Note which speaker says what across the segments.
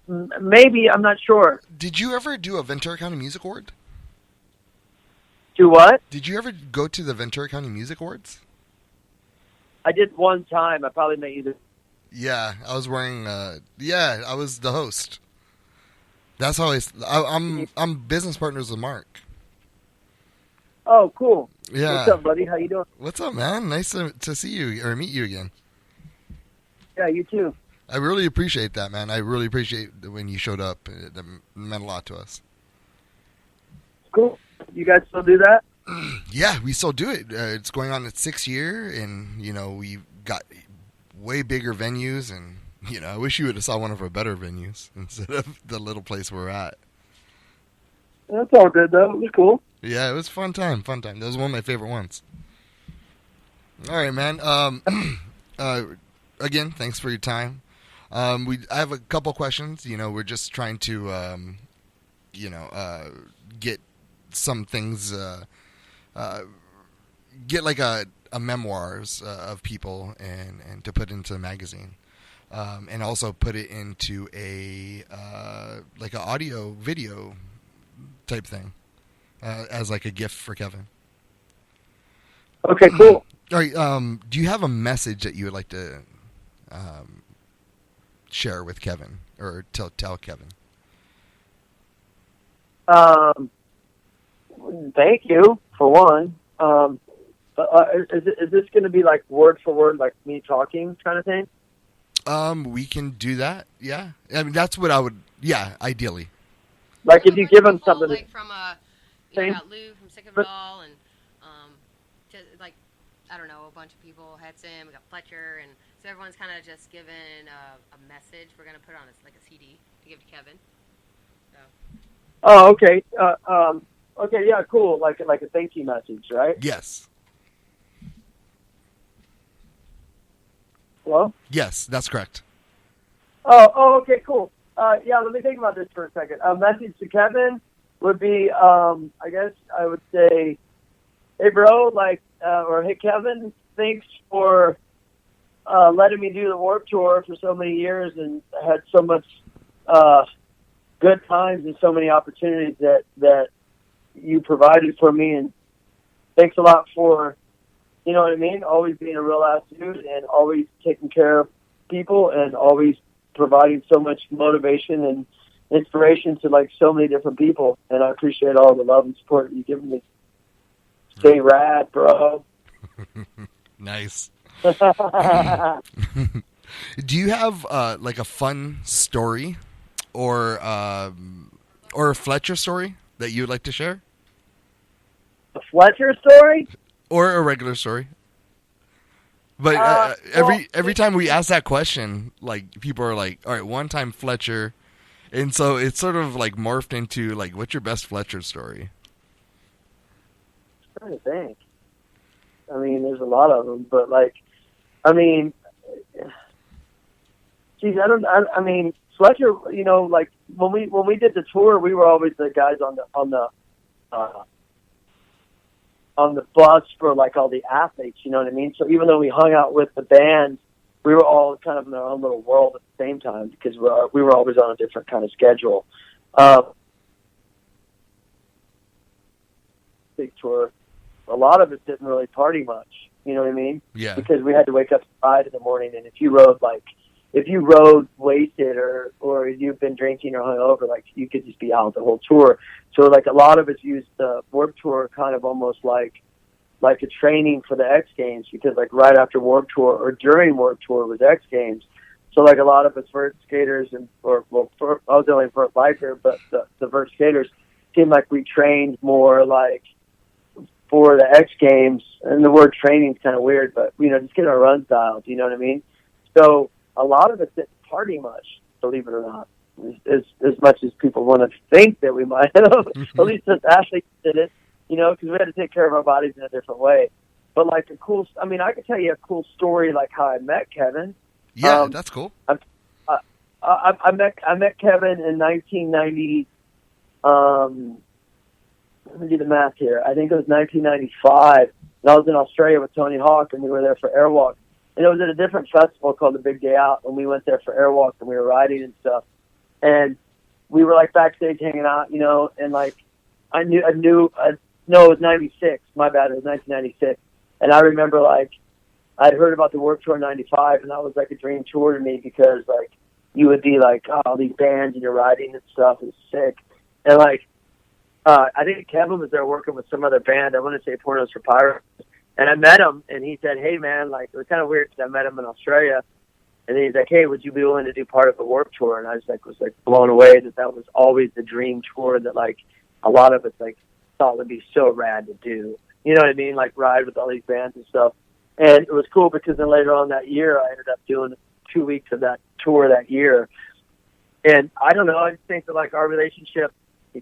Speaker 1: Maybe, I'm not sure.
Speaker 2: Did you ever do a Ventura County Music Award?
Speaker 1: Do what?
Speaker 2: Did you ever go to the Ventura County Music Awards?
Speaker 1: I did one time. I probably met you.
Speaker 2: Yeah, I was wearing. I was the host. That's how I'm business partners with Mark.
Speaker 1: Oh, cool.
Speaker 2: Yeah.
Speaker 1: What's up, buddy? How you doing?
Speaker 2: What's up, man? Nice to see you or meet you again.
Speaker 1: Yeah, you too.
Speaker 2: I really appreciate that, man. I really appreciate when you showed up. It meant a lot to us.
Speaker 1: Cool. You guys still do that?
Speaker 2: Yeah, we still do it. It's going on its 6th year, and we got way bigger venues, and I wish you would have saw one of our better venues instead of the little place we're at.
Speaker 1: That's all good though. It was cool.
Speaker 2: Yeah, it was fun time. That was one of my favorite ones. All right, man. Again, thanks for your time. I have a couple questions. We're just trying to, get some things, get like a memoirs of people and to put into the magazine, and also put it into a like an audio video type thing as like a gift for Kevin.
Speaker 1: Okay, cool.
Speaker 2: All right. Do you have a message that you would like to share with Kevin or tell Kevin?
Speaker 1: Thank you for one. Is this going to be like word for word, like me talking kind of thing?
Speaker 2: We can do that. Yeah. I mean, that's what I would. Yeah, ideally.
Speaker 1: Like if you give him something,
Speaker 3: like from you got Lou from Sick of It All, and just like I don't know, a bunch of people. Hetson, we got Fletcher, and so everyone's kind of just given a message. We're gonna put it on like a CD to give to Kevin. So.
Speaker 1: Oh, okay. Okay, yeah, cool. Like a thank you message, right?
Speaker 2: Yes.
Speaker 1: Hello?
Speaker 2: Yes, that's correct.
Speaker 1: Oh, okay, cool. Yeah, let me think about this for a second. A message to Kevin would be, I guess I would say, hey, bro, or hey, Kevin, thanks for letting me do the Warped Tour for so many years and had so much good times and so many opportunities that you provided for me. And thanks a lot for, you know what I mean, always being a real ass dude and always taking care of people and always providing so much motivation and inspiration to like so many different people. And I appreciate all the love and support you've given me. Stay rad, bro.
Speaker 2: Nice. Do you have like a fun story or a Fletcher story that you would like to share?
Speaker 1: A Fletcher story?
Speaker 2: Or a regular story? But every time we ask that question, like people are like, "All right, one time Fletcher," and so it's sort of like morphed into like, "What's your best Fletcher story?"
Speaker 1: I'm trying to think. I mean, there's a lot of them, but like, I mean, geez, I mean, Fletcher. You know, like when we did the tour, we were always the guys on the bus for like all the athletes, you know what I mean? So even though we hung out with the band, we were all kind of in our own little world at the same time because we were always on a different kind of schedule. Big tour. A lot of us didn't really party much, you know what I mean?
Speaker 2: Yeah.
Speaker 1: Because we had to wake up at 5 in the morning, and if you rode wasted or you've been drinking or hungover, like you could just be out the whole tour. So like a lot of us used the Warped Tour kind of almost like a training for the X Games, because like right after Warped Tour or during Warped Tour was X Games. So like a lot of us vert skaters I was the only vert biker, but the vert skaters seemed like we trained more like for the X Games, and the word training is kind of weird, but just get our run styles, you know what I mean? So a lot of us didn't party much, believe it or not, as much as people want to think that we might have. At least as athletes did it, because we had to take care of our bodies in a different way. But like I could tell you a cool story, like how I met Kevin.
Speaker 2: Yeah, that's cool.
Speaker 1: I met Kevin in 1990. Let me do the math here. I think it was 1995. And I was in Australia with Tony Hawk, and we were there for Airwalk. and it was at a different festival called the Big Day Out, and we went there for Airwalk, and we were riding and stuff, and we were like backstage hanging out, you know, and like no, it was 96. My bad, it was 1996, and I remember like I'd heard about the Warped Tour in '95, and that was like a dream tour to me because like you would be like, oh, these bands and you're riding and stuff is sick, and like I think Kevin was there working with some other band. I want to say Pornos for Pirates. And I met him, and he said, hey, man, like, it was kind of weird because I met him in Australia. And then he's like, hey, would you be willing to do part of the Warped Tour? And I was blown away that was always the dream tour that, like, a lot of us, like, thought would be so rad to do. You know what I mean? Like, ride with all these bands and stuff. And it was cool because then later on that year, I ended up doing 2 weeks of that tour that year. And I don't know, I just think that, like, our relationship,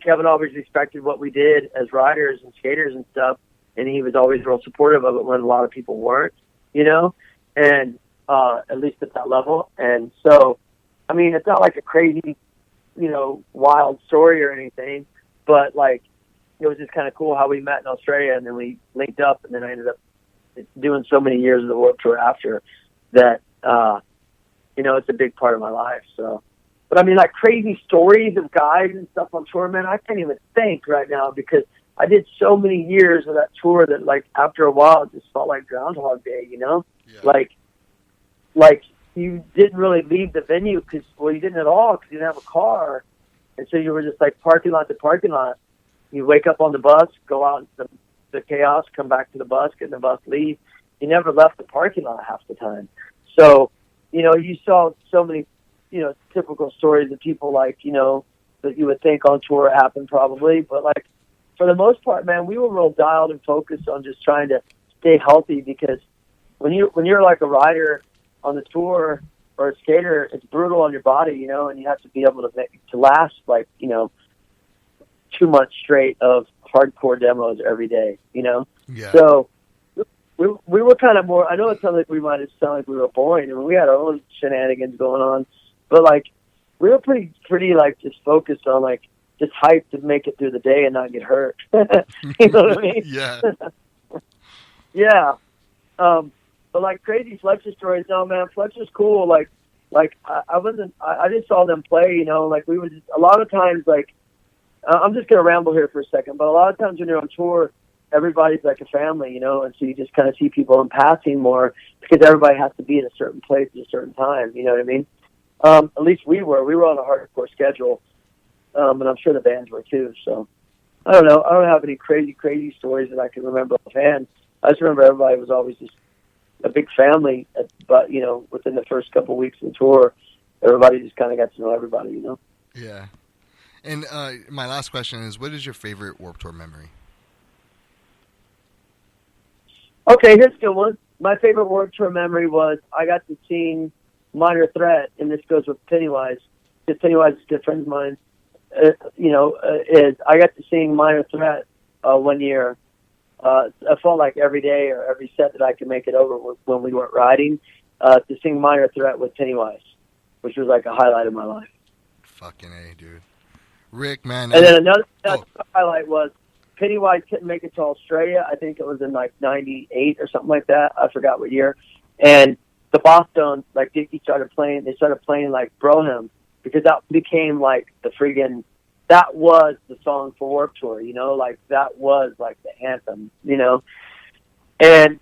Speaker 1: Kevin always respected what we did as riders and skaters and stuff. And he was always real supportive of it when a lot of people weren't, you know, and at least at that level. And so, I mean, it's not like a crazy, you know, wild story or anything, but like it was just kind of cool how we met in Australia and then we linked up, and then I ended up doing so many years of the Warped Tour after that. You know, it's a big part of my life. So, but I mean, like crazy stories of guys and stuff on tour, man, I can't even think right now because I did so many years of that tour that, like, after a while, it just felt like Groundhog Day, you know? Yeah. Like you didn't really leave the venue because, well, you didn't at all because you didn't have a car. And so you were just, like, parking lot to parking lot. You wake up on the bus, go out into the chaos, come back to the bus, get in the bus, leave. You never left the parking lot half the time. So, you know, you saw so many, you know, typical stories of people, like, you know, that you would think on tour happened probably, but, like, for the most part, man, we were real dialed and focused on just trying to stay healthy because when you're like a rider on the tour or a skater, it's brutal on your body, you know, and you have to be able to last like, you know, 2 months straight of hardcore demos every day, you know.
Speaker 2: Yeah.
Speaker 1: So we were kind of more. I know it sounds like we might have sounded like we were boring, and we had our own shenanigans going on, but like we were pretty like just focused on like. Just hyped to make it through the day and not get hurt. You know what I mean?
Speaker 2: Yeah.
Speaker 1: Yeah. But like crazy Fletcher stories, no man, Fletcher's cool. Like I just saw them play, you know, like we would just, a lot of times, like, I'm just going to ramble here for a second, but a lot of times when you're on tour, everybody's like a family, you know, and so you just kind of see people in passing more because everybody has to be at a certain place at a certain time, you know what I mean? At least we were on a hardcore schedule. And I'm sure the bands were too. So I don't know. I don't have any crazy stories that I can remember offhand. I just remember everybody was always just a big family. But you know, within the first couple of weeks of the tour, everybody just kind of got to know everybody. You know.
Speaker 2: Yeah. And my last question is, what is your favorite Warped Tour memory?
Speaker 1: Okay, here's a good one. My favorite Warped Tour memory was I got to sing Minor Threat, and this goes with Pennywise. Because Pennywise is a good friend of mine. Is I got to sing Minor Threat 1 year. I felt like every day or every set that I could make it over when we weren't riding, to sing Minor Threat with Pennywise, which was like a highlight of my life.
Speaker 2: Fucking A, dude. Rick, man.
Speaker 1: And then another highlight was Pennywise couldn't make it to Australia. I think it was in like 98 or something like that. I forgot what year. And the Boston, like Dickie started playing like Broham, because that became like that was the song for Warped Tour, you know, like that was like the anthem, you know. And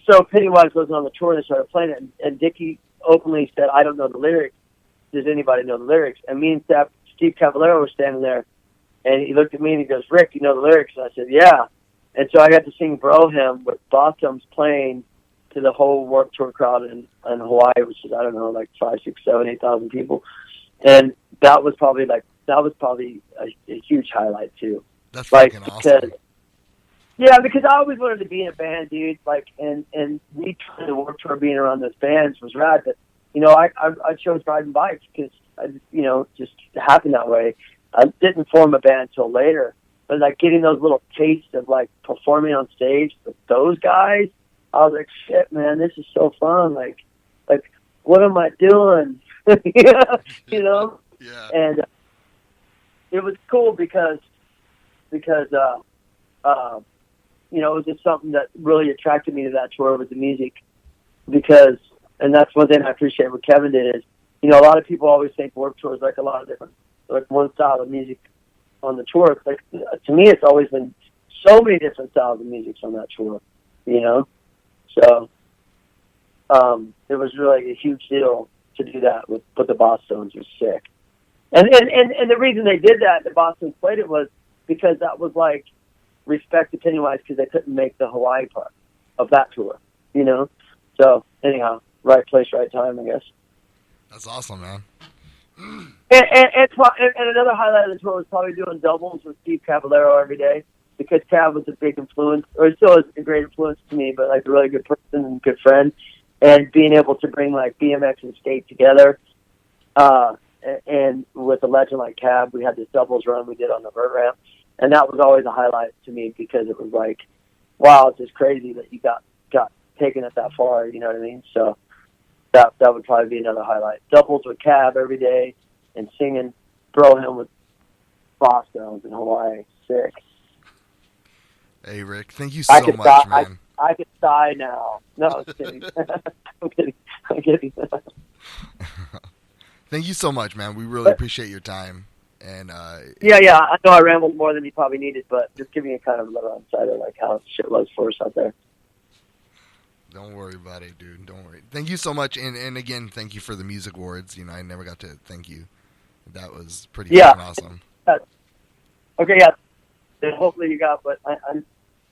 Speaker 1: so Pennywise wasn't on the tour and they started playing it, and Dickie openly said, I don't know the lyrics. Does anybody know the lyrics? And me and Steve Cavallero were standing there, and he looked at me and he goes, Rick, you know the lyrics? And I said, yeah. And so I got to sing Broham with Bottoms playing to the whole Warped Tour crowd in Hawaii, which is, I don't know, like 5, 6, 7, 8,000 people. And that was probably a huge highlight too.
Speaker 2: That's like, fucking awesome.
Speaker 1: Because I always wanted to be in a band, dude. Like, and me trying to Warped Tour, being around those bands was rad. But you know, I chose riding bikes because just happened that way. I didn't form a band until later, but like getting those little tastes of like performing on stage with those guys, I was like, shit, man, this is so fun. Like, what am I doing? You know?
Speaker 2: Yeah.
Speaker 1: And it was cool because it was just something that really attracted me to that tour, was the music. because, and that's one thing I appreciate what Kevin did is, you know, a lot of people always think Warped Tour is like a lot of different, like one style of music on the tour. It's like, to me, it's always been so many different styles of music on that tour, you know? So, it was really a huge deal to do that with the Bosstones. Was sick. And the reason they did that, the Bosstones played it, was because that was like respect to Pennywise, because they couldn't make the Hawaii part of that tour, you know? So, anyhow, right place, right time, I guess.
Speaker 2: That's awesome, man.
Speaker 1: And another highlight of the tour was probably doing doubles with Steve Caballero every day, because Cav was a big influence, or still is a great influence to me, but like a really good person and good friend. And being able to bring like BMX and skate together, and with a legend like Cav, we had this doubles run we did on the vert ramp, and that was always a highlight to me, because it was like, wow, it's just crazy that you got taken it that far. You know what I mean? So that would probably be another highlight. Doubles with Cav every day, and singing Throw Him with Bosstones in Hawaii. Sick.
Speaker 2: Hey, Rick, thank you so much, man.
Speaker 1: I could die now. No, I'm kidding. I'm kidding.
Speaker 2: Thank you so much, man. We really appreciate your time. And
Speaker 1: yeah, I know I rambled more than you probably needed, but just giving you kind of a little insight of like how shit was for us out there.
Speaker 2: Don't worry about it, dude. Don't worry. Thank you so much, and again, thank you for the music awards. You know, I never got to thank you. That was pretty fucking awesome.
Speaker 1: Okay, yeah. And hopefully you got,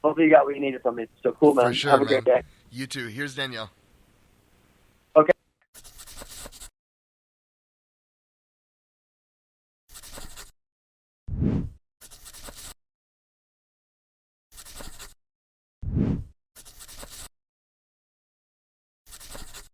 Speaker 1: hopefully you got what you needed from me. So cool, man.
Speaker 2: For sure,
Speaker 1: Have a
Speaker 2: man.
Speaker 1: great day.
Speaker 2: You too. Here's Danielle.